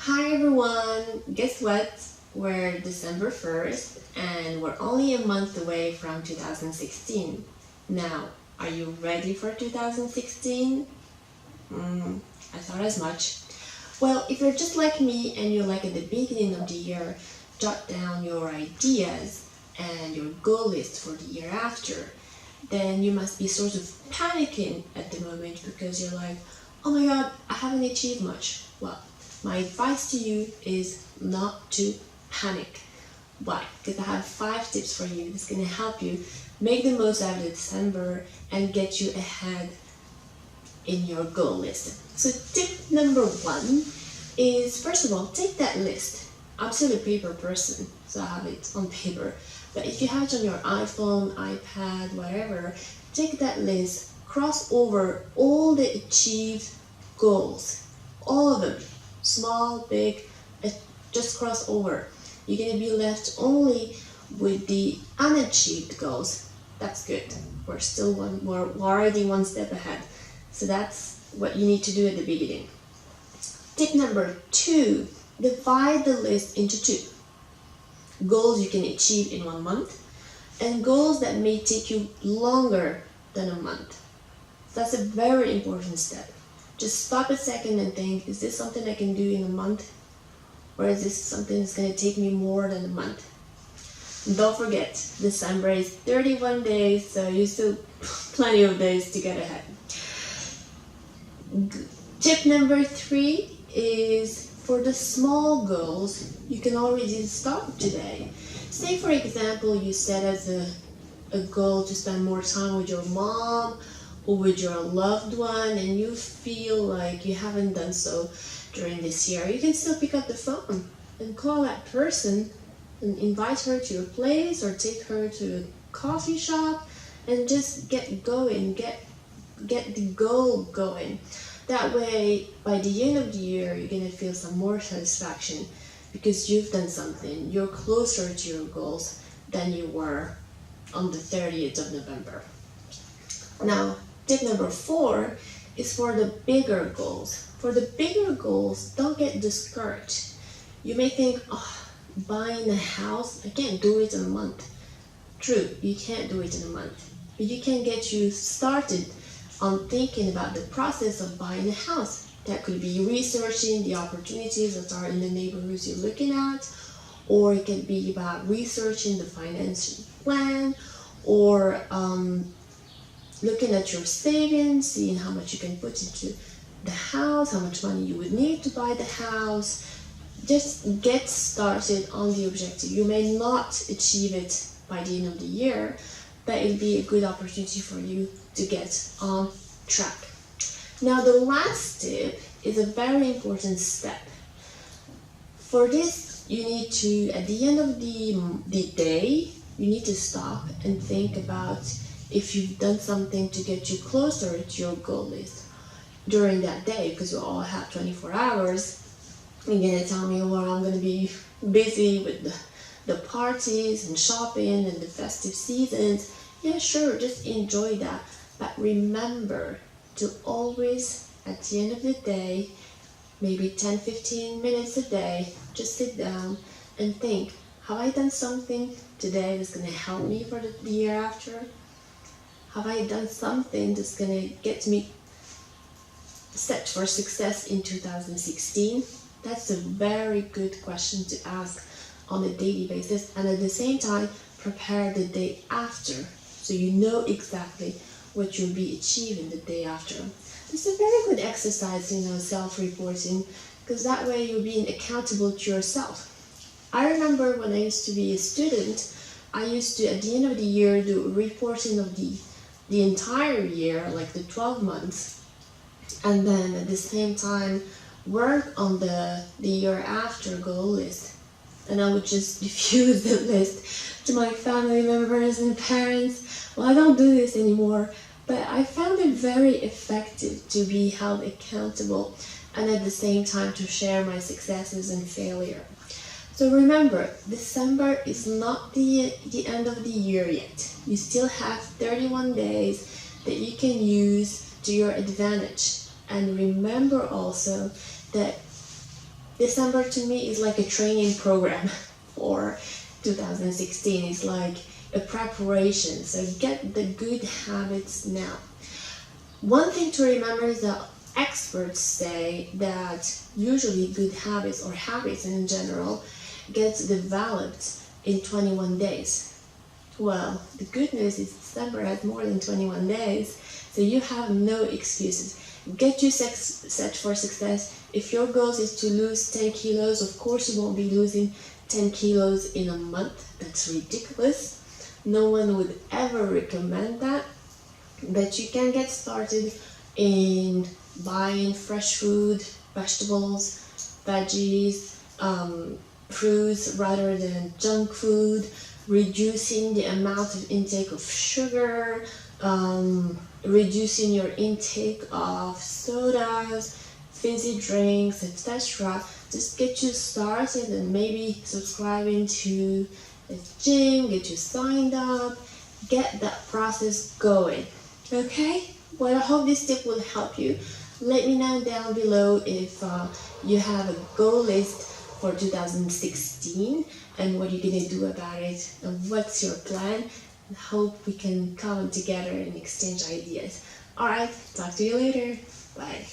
Hi everyone! Guess what? We're December 1st and we're only a month away from 2016. Now, are you ready for 2016? I thought as much. Well, if you're just like me and you're like at the beginning of the year, jot down your ideas and your goal list for the year after, then you must be sort of panicking at the moment because you're like, oh my god, I haven't achieved much. Well, my advice to you is not to panic. Why? Because I have 5 tips for you that's going to help you make the most out of December and get you ahead in your goal list. So tip number 1 is, first of all, take that list. I'm still a paper person, so I have it on paper. But if you have it on your iPhone, iPad, whatever, take that list, cross over all the achieved goals, all of them, small, big, just cross over. You're going to be left only with the unachieved goals. That's good. We're already one step ahead. So that's what you need to do at the beginning. Tip number 2, divide the list into 2. Goals you can achieve in 1 month and goals that may take you longer than a month. That's a very important step. Just stop a second and think, is this something I can do in a month? Or is this something that's going to take me more than a month? And don't forget, December is 31 days, so you still plenty of days to get ahead. Tip number 3 is for the small goals, you can already start today. Say for example, you set as a goal to spend more time with your mom or with your loved one and you feel like you haven't done so during this year. You can still pick up the phone and call that person and invite her to your place or take her to a coffee shop and just get going, get the goal going. That way, by the end of the year, you're going to feel some more satisfaction because you've done something. You're closer to your goals than you were on the 30th of November. Now, tip number 4 is for the bigger goals. For the bigger goals, don't get discouraged. You may think, buying a house, I can't do it in a month. True, you can't do it in a month, but you can get you started on thinking about the process of buying a house. That could be researching the opportunities that are in the neighborhoods you're looking at, or it could be about researching the financial plan, or looking at your savings, seeing how much you can put into the house, how much money you would need to buy the house. Just get started on the objective. You may not achieve it by the end of the year, but it'll be a good opportunity for you to get on track. Now the last tip is a very important step. For this, you need to, at the end of the day, you need to stop and think about if you've done something to get you closer to your goal list during that day, because we all have 24 hours. You're going to tell me, well, I'm going to be busy with the parties and shopping and the festive seasons. Yeah, sure, just enjoy that. But remember to always, at the end of the day, maybe 10-15 minutes a day, just sit down and think, have I done something today that's going to help me for the year after? Have I done something that's going to get me set for success in 2016? That's a very good question to ask on a daily basis, and at the same time, prepare the day after so you know exactly what you'll be achieving the day after. It's a very good exercise, self-reporting, because that way you're being accountable to yourself. I remember when I used to be a student, I used to, at the end of the year, do reporting of the entire year, like the 12 months, and then at the same time work on the year after goal list. And I would just diffuse the list to my family members and parents. Well, I don't do this anymore, but I found it very effective to be held accountable and at the same time to share my successes and failure. So remember, December is not the end of the year yet. You still have 31 days that you can use to your advantage. And remember also that December to me is like a training program for 2016. It's like a preparation. So get the good habits now. One thing to remember is that experts say that usually good habits or habits in general gets developed in 21 days. Well, the good news is December has more than 21 days, so you have no excuses. Get you set for success. If your goal is to lose 10 kilos, of course you won't be losing 10 kilos in a month. That's ridiculous. No one would ever recommend that. But you can get started in buying fresh food, vegetables, veggies, fruits rather than junk food, reducing the amount of intake of sugar, reducing your intake of sodas, fizzy drinks, etc. Just get you started and maybe subscribing to a gym, get you signed up, get that process going. Okay? Well, I hope this tip will help you. Let me know down below if you have a goal list for 2016 and what you're gonna do about it and what's your plan. I hope we can come together and exchange ideas. Alright, talk to you later. Bye.